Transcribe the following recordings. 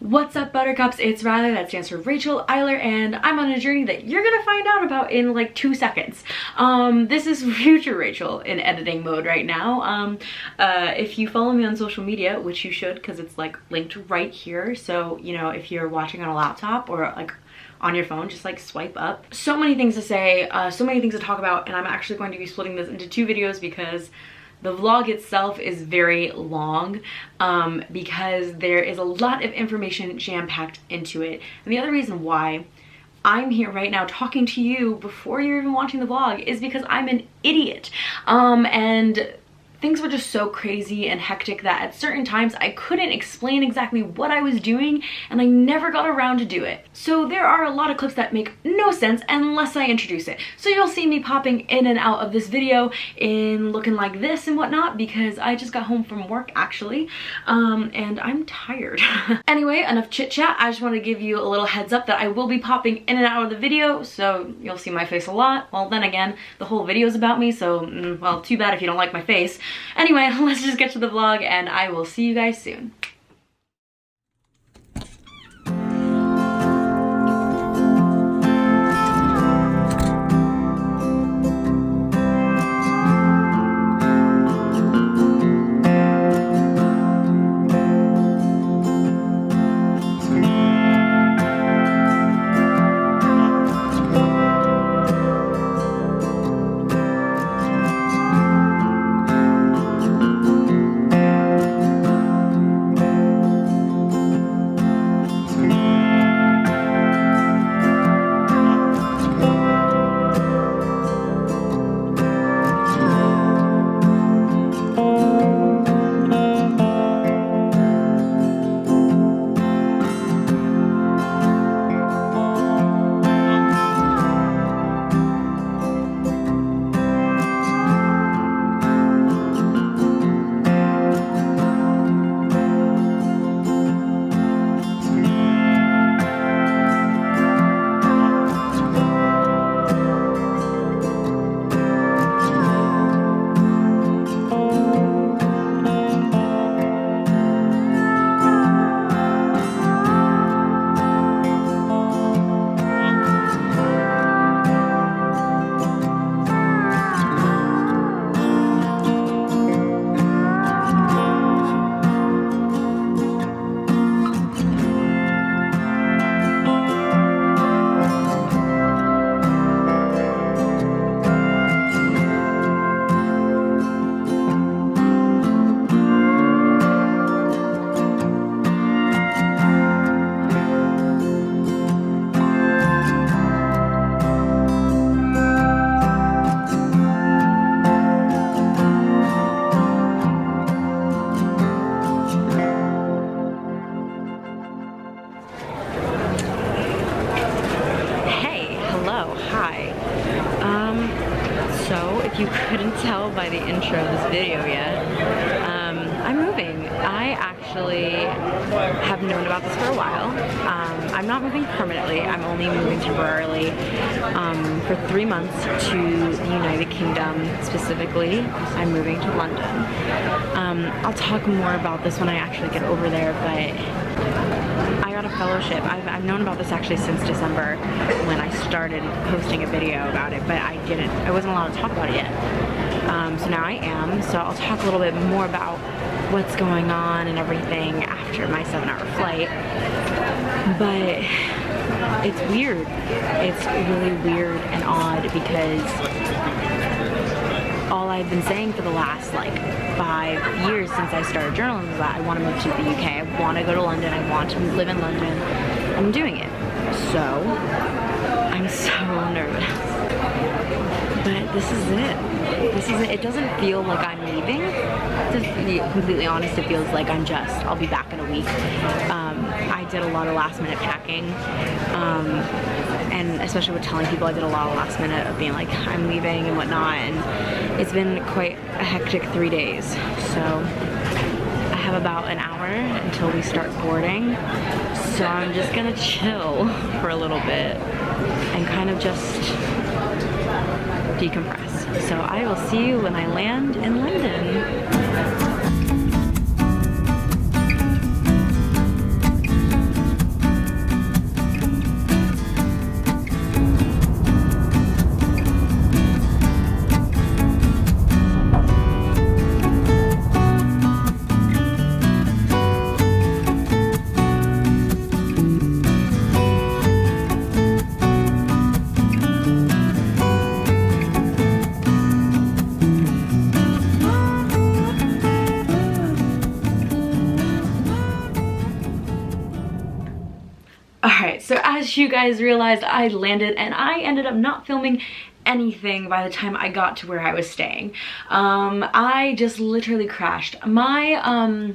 What's up, Buttercups? It's Reyler, that stands for Rachel Eiler, and I'm on a journey that you're gonna find out about in like 2 seconds. This is future Rachel in editing mode right now. If you follow me on social media, which you should because it's like linked right here, so you know, if you're watching on a laptop or like on your phone, just like swipe up. So many things to say, so many things to talk about, and I'm actually going to be splitting this into 2 videos because the vlog itself is very long because there is a lot of information jam-packed into it. And the other reason why I'm here right now talking to you before you're even watching the vlog is because I'm an idiot. And things were just so crazy and hectic that at certain times I couldn't explain exactly what I was doing, and I never got around to do it. So there are a lot of clips that make no sense unless I introduce it. So you'll see me popping in and out of this video in looking like this and whatnot because I just got home from work actually, and I'm tired. Anyway, enough chit chat. I just want to give you a little heads up that I will be popping in and out of the video, so you'll see my face a lot. Well, then again, the whole video is about me, so well, too bad if you don't like my face. Anyway, let's just get to the vlog and I will see you guys soon. So if you couldn't tell by the intro of this video yet, I'm moving. I actually have known about this for a while. I'm not moving permanently. I'm only moving temporarily for 3 months to the United Kingdom. Specifically, I'm moving to London. I'll talk more about this when I actually get over there, but I got a fellowship. I've known about this actually since December when I started posting a video about it, but I wasn't allowed to talk about it yet. So now I am, so I'll talk a little bit more about what's going on and everything after my 7-hour flight. But it's weird. It's really weird and odd because all I've been saying for the last like 5 years since I started journaling is that I want to move to the UK. I want to go to London. I want to live in London. I'm doing it. So I'm so nervous. But this is it. This is it. It doesn't feel like I'm leaving. To be completely honest, it feels like I'll be back in a week. I did a lot of last minute packing. And especially with telling people, I did a lot of last minute of being like, I'm leaving and whatnot, and it's been quite a hectic 3 days. So I have about an hour until we start boarding, so I'm just gonna chill for a little bit and kind of just decompress. So I will see you when I land in London. Alright, so as you guys realized, I landed and I ended up not filming anything by the time I got to where I was staying. I just literally crashed. My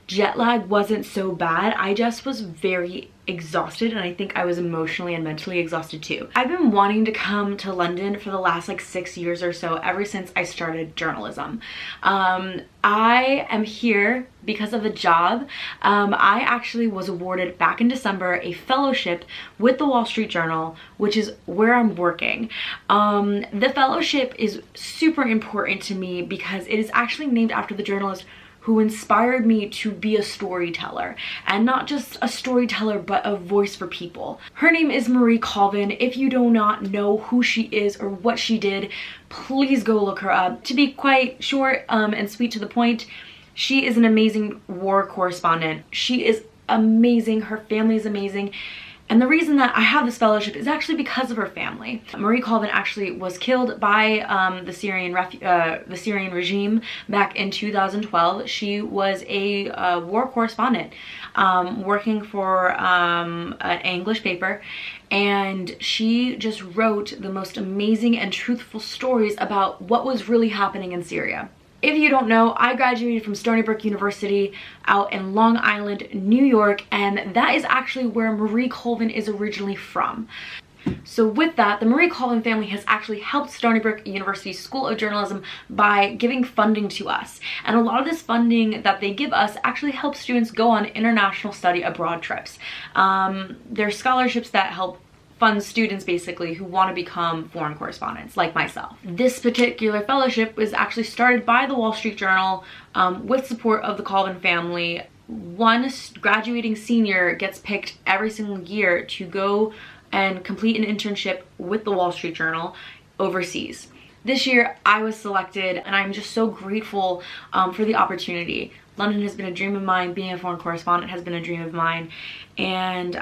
jet lag wasn't so bad. I just was very exhausted, and I think I was emotionally and mentally exhausted too. I've been wanting to come to London for the last like 6 years or so, ever since I started journalism. I am here because of a job. I actually was awarded back in December a fellowship with the Wall Street Journal, which is where I'm working. The fellowship is super important to me because it is actually named after the journalist who inspired me to be a storyteller, and not just a storyteller but a voice for people. Her name is Marie Colvin. If you do not know who she is or what she did, please go look her up. To be quite short and sweet to the point, she is an amazing war correspondent. She is amazing. Her family is amazing. And the reason that I have this fellowship is actually because of her family. Marie Colvin actually was killed by the Syrian regime back in 2012. She was a war correspondent working for an English paper, and she just wrote the most amazing and truthful stories about what was really happening in Syria. If you don't know, I graduated from Stony Brook University out in Long Island, New York, and that is actually where Marie Colvin is originally from. So with that, the Marie Colvin family has actually helped Stony Brook University School of Journalism by giving funding to us. And a lot of this funding that they give us actually helps students go on international study abroad trips. There are scholarships that help fund students basically who want to become foreign correspondents like myself. This particular fellowship was actually started by the Wall Street Journal with support of the Colvin family. One graduating senior gets picked every single year to go and complete an internship with the Wall Street Journal overseas. This year I was selected, and I'm just so grateful for the opportunity. London has been a dream of mine. Being a foreign correspondent has been a dream of mine. And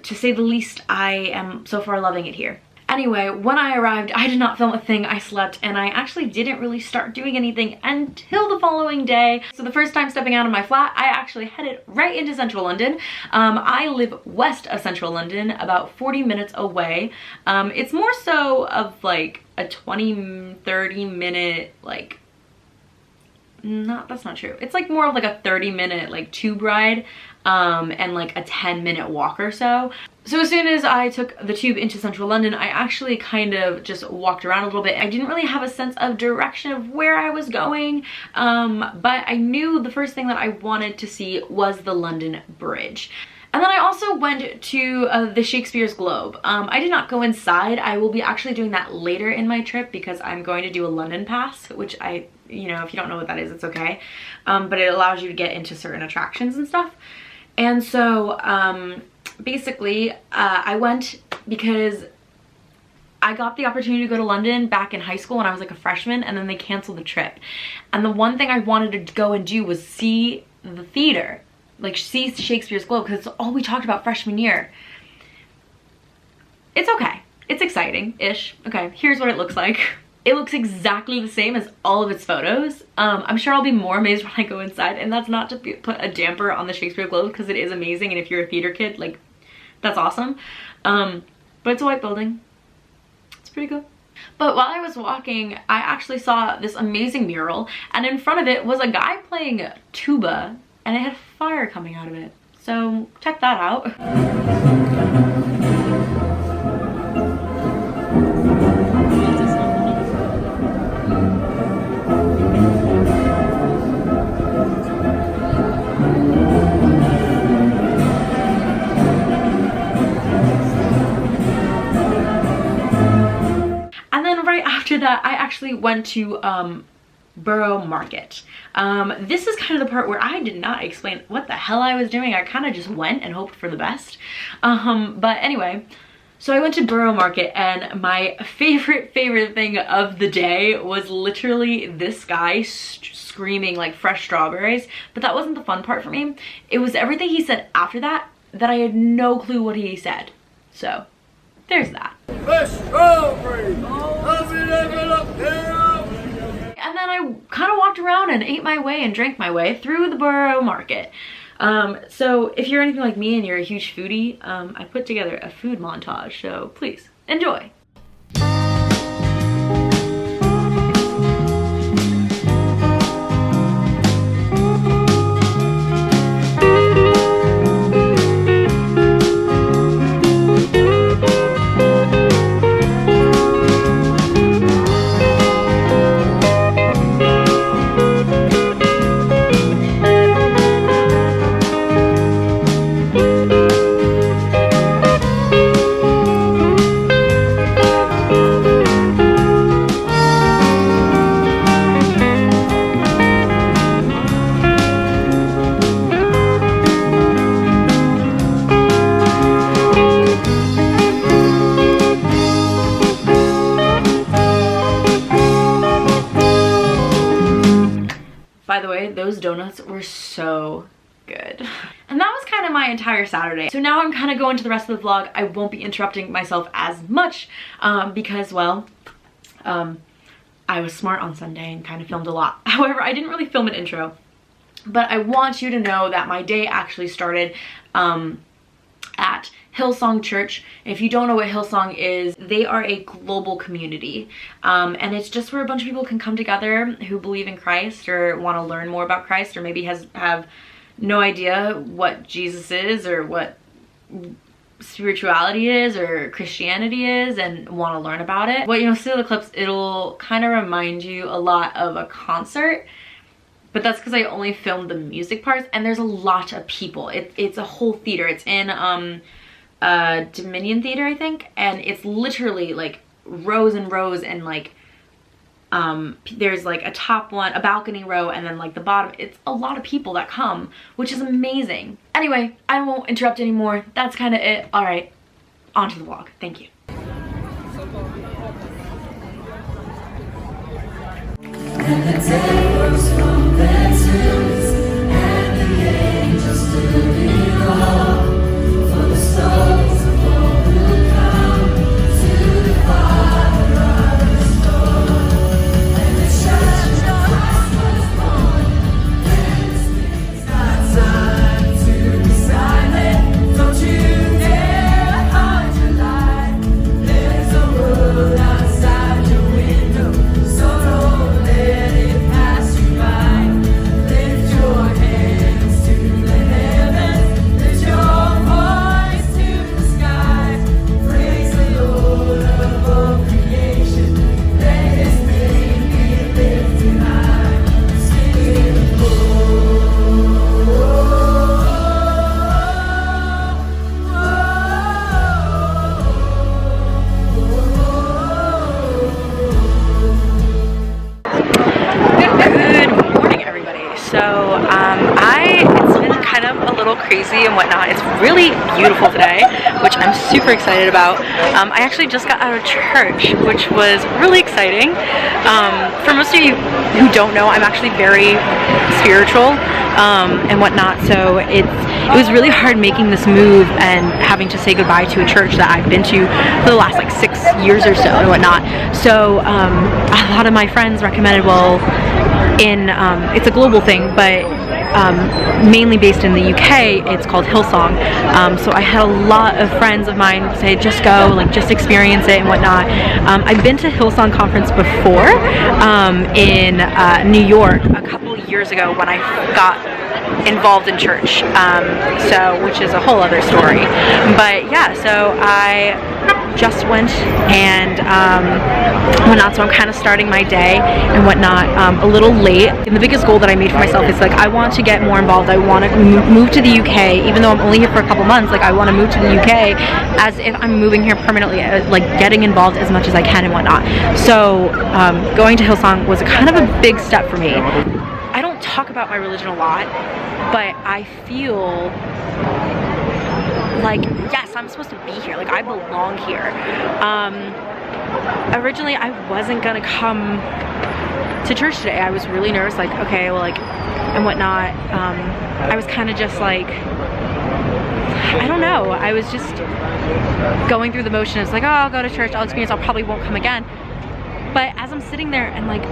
to say the least, I am so far loving it here. Anyway, when I arrived, I did not film a thing. I slept, and I actually didn't really start doing anything until the following day. So the first time stepping out of my flat, I actually headed right into central London. I live west of central London, about 40 minutes away. It's more so of like a 20-30 minute like, that's not true. It's like more of like a 30-minute like tube ride and like a 10-minute walk or so. So as soon as I took the tube into central London, I actually kind of just walked around a little bit. I didn't really have a sense of direction of where I was going, but I knew the first thing that I wanted to see was the London Bridge. And then I also went to the Shakespeare's Globe. I did not go inside. I will be actually doing that later in my trip because I'm going to do a London Pass, which you know, if you don't know what that is, it's okay. But it allows you to get into certain attractions and stuff. And so basically I went because I got the opportunity to go to London back in high school when I was like a freshman, and then they canceled the trip. And the one thing I wanted to go and do was see the theater. Like see Shakespeare's Globe, because it's all we talked about freshman year. It's okay. It's exciting-ish. Okay, here's what it looks like. It looks exactly the same as all of its photos. I'm sure I'll be more amazed when I go inside, and that's not to put a damper on the Shakespeare Globe because it is amazing, and if you're a theater kid, like, that's awesome. But it's a white building. It's pretty cool. But while I was walking, I actually saw this amazing mural, and in front of it was a guy playing tuba, and it had fire coming out of it. So check that out. And then right after that, I actually went to Borough Market. This is kind of the part where I did not explain what the hell I was doing. I kind of just went and hoped for the best. But anyway, so I went to Borough Market, and my favorite thing of the day was literally this guy screaming like fresh strawberries. But that wasn't the fun part for me. It was everything he said after that I had no clue what he said. So there's that. Fresh strawberries! And then I kind of walked around and ate my way and drank my way through the Borough Market. So if you're anything like me and you're a huge foodie, I put together a food montage, so please enjoy. By the way, those donuts were so good. And that was kind of my entire Saturday. So now I'm kind of going to the rest of the vlog. I won't be interrupting myself as much because, well, I was smart on Sunday and kind of filmed a lot. However, I didn't really film an intro, but I want you to know that my day actually started at Hillsong Church. If you don't know what Hillsong is, they are a global community, and it's just where a bunch of people can come together who believe in Christ or want to learn more about Christ, or maybe have no idea what Jesus is or what spirituality is or Christianity is and want to learn about it. What, you know, see the clips, it'll kind of remind you a lot of a concert, but that's because I only filmed the music parts, and there's a lot of people. It's a whole theater. It's in Dominion Theater, I think, and it's literally like rows and rows, and like there's like a top one, a balcony row, and then like the bottom. It's a lot of people that come, which is amazing. Anyway, I won't interrupt anymore. That's kind of it. All right, on to the vlog. Thank you. And the tables from their tombs, and the angels stood in awe for the souls of all who come to the Father of the storm. And the church of Christ was born. And it's not time to be silent. Don't you dare hide your light. There's a world outside your window, so don't let it pass you by. Lift your hands to the heavens, lift your voice to the sky. Praise the Lord of all creation, let His name be lifted high. Sing, Good morning, everybody. So it's been kind of a little crazy and whatnot. It's really beautiful today, which I'm super excited about. I actually just got out of church, which was really exciting. For most of you who don't know, I'm actually very spiritual and whatnot, so it was really hard making this move and having to say goodbye to a church that I've been to for the last like 6 years or so and whatnot. So a lot of my friends recommended, well, it's a global thing, but mainly based in the UK, it's called Hillsong. So I had a lot of friends of mine say, just go, like just experience it and whatnot. I've been to Hillsong conference before in New York a couple years ago when I got involved in church, which is a whole other story. But yeah, so I just went and whatnot, so I'm kind of starting my day and whatnot a little late. And the biggest goal that I made for myself is like I want to get more involved. I want to move to the UK, even though I'm only here for a couple months. Like I want to move to the UK as if I'm moving here permanently, like getting involved as much as I can and whatnot. So going to Hillsong was kind of a big step for me. I don't talk about my religion a lot, but I feel like, yes, I'm supposed to be here. Like I belong here. Originally I wasn't gonna come to church today. I was really nervous, like, okay, well, like, and whatnot. I was kind of just like, I don't know. I was just going through the motions, like, oh, I'll go to church, I'll experience, I'll probably won't come again. But as I'm sitting there and like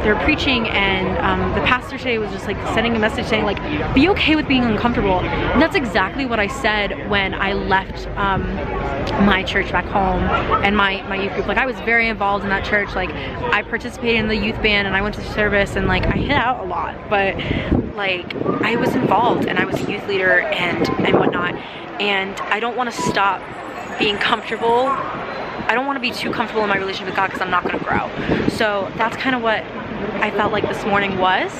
they were preaching, and the pastor today was just like sending a message saying like, be okay with being uncomfortable. And that's exactly what I said when I left my church back home and my youth group. Like, I was very involved in that church. Like, I participated in the youth band and I went to service, and like I hid out a lot, but like I was involved and I was a youth leader and whatnot. And I don't want to stop being comfortable. I don't want to be too comfortable in my relationship with God because I'm not going to grow. So that's kind of what I felt like this morning was.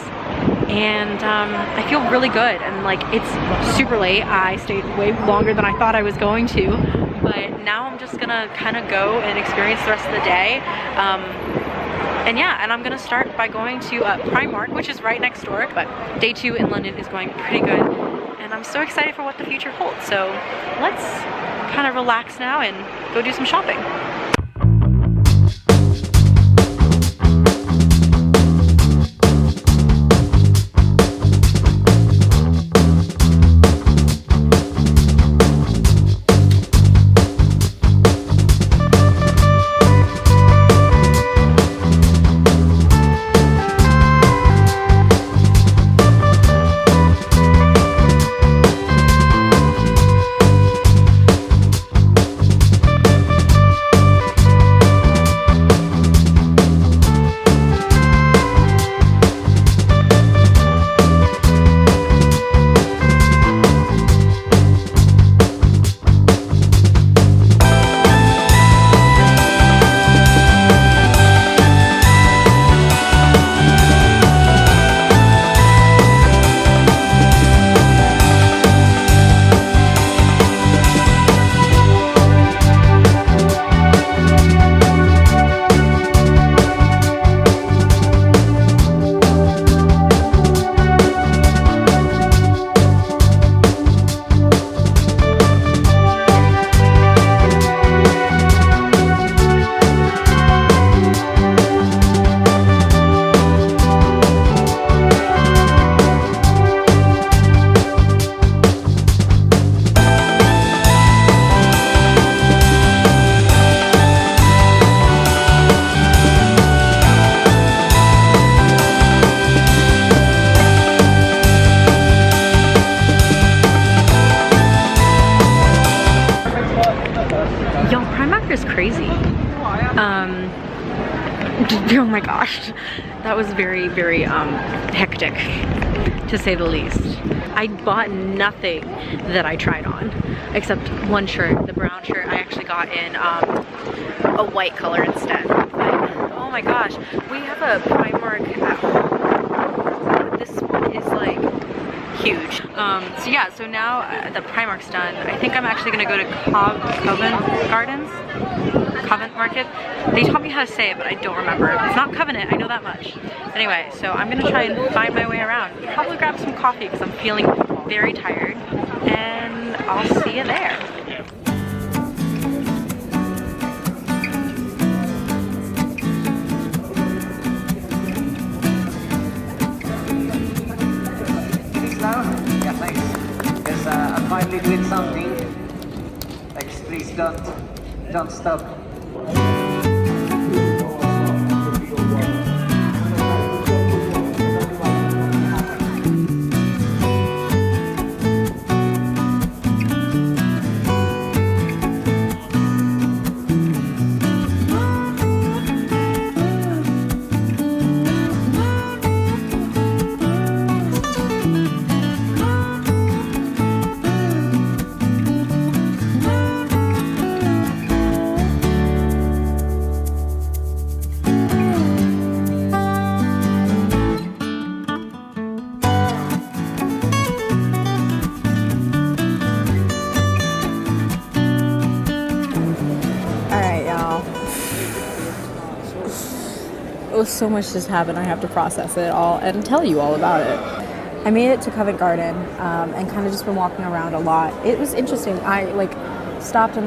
And I feel really good, and like it's super late. I stayed way longer than I thought I was going to, but now I'm just gonna kind of go and experience the rest of the day. And yeah, and I'm gonna start by going to Primark, which is right next door. But day 2 in London is going pretty good, and I'm so excited for what the future holds. So let's kind of relax now and go do some shopping. Crazy. Oh my gosh, that was very, very hectic, to say the least. I bought nothing that I tried on, except one shirt, the brown shirt. I actually got in a white color instead. But, oh my gosh, we have a Primark at home. This one is like huge. So yeah, so now the Primark's done. I think I'm actually gonna go to Covent Market. They taught me how to say it, but I don't remember. It's not Covenant, I know that much. Anyway, so I'm gonna try and find my way around. Probably grab some coffee because I'm feeling very tired, and I'll see you there. Yeah, thanks. Because I'm finally doing something. Like, please don't stop. So much just happened. I have to process it all and tell you all about it. I made it to Covent Garden and kind of just been walking around a lot. It was interesting. I stopped and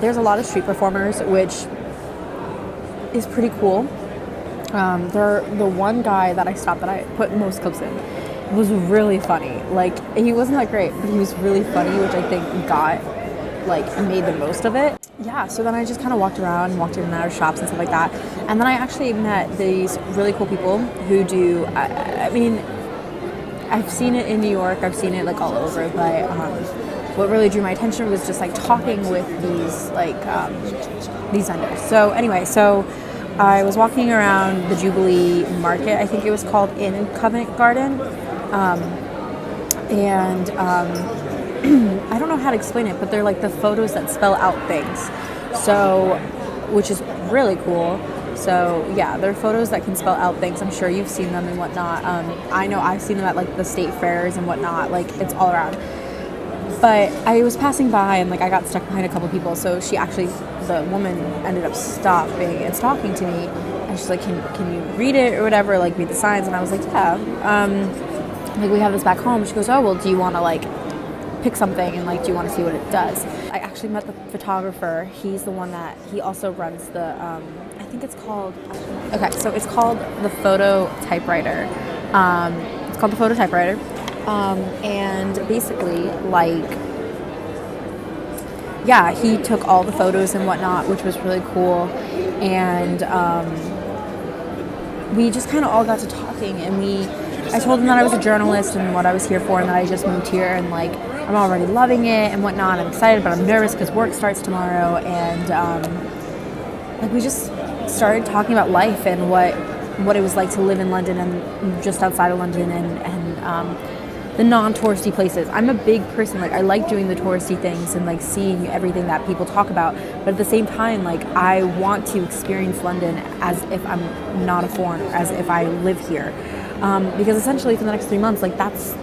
there's a lot of street performers, which is pretty cool. The one guy that I stopped that I put most clips in was really funny. Like, he wasn't that great, but he was really funny, which I think made the most of it. yeah, so then I just kind of walked around, walked in and out of shops and stuff like that. And then I actually met these really cool people who do, I mean, I've seen it in New York, I've seen it like all over, but what really drew my attention was just like talking with these vendors. So anyway, so I was walking around the Jubilee Market, I think it was called, in Covent Garden. I don't know how to explain it, but they're like the photos that spell out things. So, which is really cool. So yeah, they're photos that can spell out things. I'm sure you've seen them and whatnot. I know I've seen them at like the state fairs and whatnot. Like it's all around. But I was passing by and like I got stuck behind a couple people. So the woman ended up stopping and talking to me. And she's like, can you read it or whatever? Like read the signs. And I was like, yeah. Like we have this back home. She goes, oh, well, do you want to like pick something and like do you want to see what it does? I actually met the photographer. He's the one that he also runs the I think it's called so it's called the Photo Typewriter. It's called the Photo Typewriter. And basically like yeah, he took all the photos and whatnot, which was really cool. And we just kind of all got to talking, and I told him that I was a journalist and what I was here for, and that I just moved here, and like I'm already loving it and whatnot. I'm excited, but I'm nervous because work starts tomorrow. And like we just started talking about life and what it was like to live in London and just outside of London and the non-touristy places. I'm a big person, like I like doing the touristy things and like seeing everything that people talk about, but at the same time like I want to experience London as if I'm not a foreigner, as if I live here. Because essentially for the next 3 months, like that's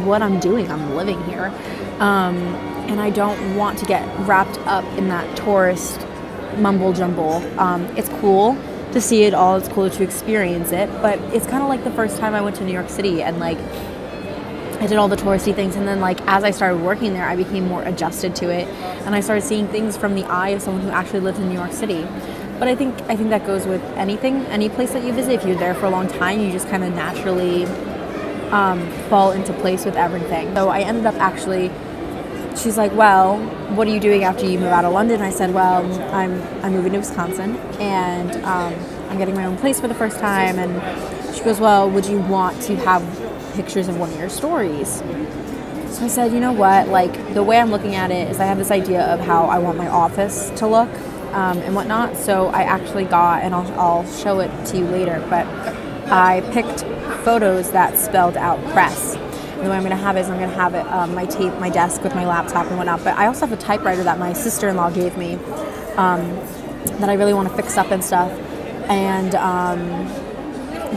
what I'm doing. I'm living here. And I don't want to get wrapped up in that tourist mumble jumble. It's cool to see it all. It's cool to experience it, but it's kind of like the first time I went to New York City and like I did all the touristy things, and then like as I started working there, I became more adjusted to it, and I started seeing things from the eye of someone who actually lived in New York City. But I think that goes with any place that you visit. If you're there for a long time, you just kind of naturally fall into place with everything. So I ended up actually, she's like, well, what are you doing after you move out of London? I said, well, I'm moving to Wisconsin, and I'm getting my own place for the first time. And she goes, well, would you want to have pictures of one of your stories? So I said, you know what, like the way I'm looking at it is I have this idea of how I want my office to look and whatnot. So I actually got, and I'll show it to you later, but I picked photos that spelled out press. And the way I'm going to have it is I'm going to have it my desk with my laptop and whatnot. But I also have a typewriter that my sister-in-law gave me that I really want to fix up and stuff. And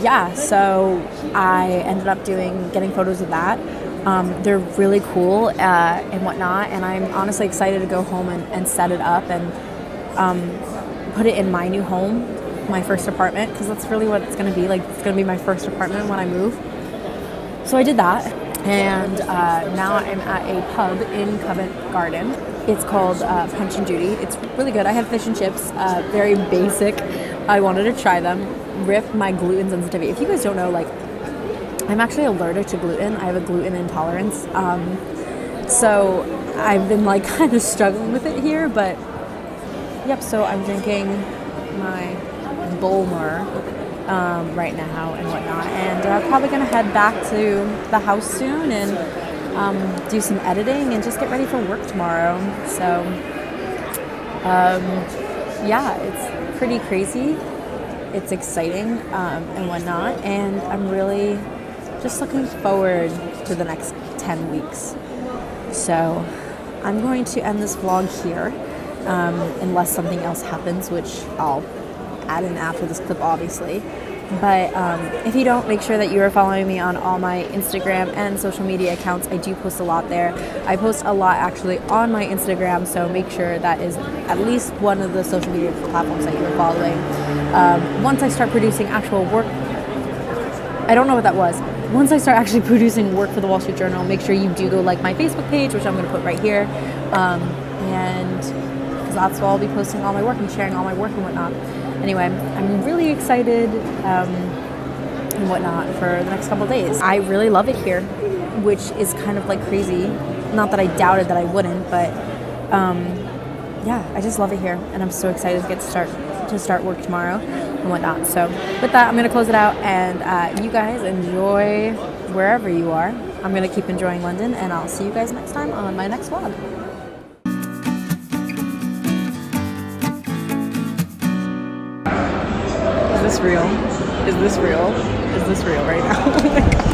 yeah, so I ended up getting photos of that. They're really cool and whatnot, and I'm honestly excited to go home and set it up and put it in my new home, my first apartment, because that's really what it's going to be. Like, it's going to be my first apartment when I move. So I did that, and now I'm at a pub in Covent Garden. It's called Punch and Judy. It's really good. I had fish and chips, very basic. I wanted to try them. Rip my gluten sensitivity. If you guys don't know, like, I'm actually allergic to gluten. I have a gluten intolerance. So I've been like kind of struggling with it here, but yep, so I'm drinking my Bulmer right now and whatnot, and I'm probably gonna head back to the house soon and do some editing and just get ready for work tomorrow. So yeah, it's pretty crazy. It's exciting and whatnot, and I'm really just looking forward to the next 10 weeks. So I'm going to end this vlog here, unless something else happens, which I'll add in after this clip, obviously. But if you don't, make sure that you are following me on all my Instagram and social media accounts. I do post a lot there. I post a lot actually on my Instagram, so make sure that is at least one of the social media platforms that you're following. Once I start producing actual work, I don't know what that was. Once I start actually producing work for the Wall Street Journal, make sure you do go like my Facebook page, which I'm going to put right here. And because that's where I'll be posting all my work and sharing all my work and whatnot. Anyway, I'm really excited and whatnot for the next couple of days. I really love it here, which is kind of like crazy. Not that I doubted that I wouldn't, but yeah, I just love it here, and I'm so excited to get to start work tomorrow and whatnot. So with that, I'm gonna close it out, and you guys enjoy wherever you are. I'm gonna keep enjoying London, and I'll see you guys next time on my next vlog. Is this real? Is this real? Is this real right now?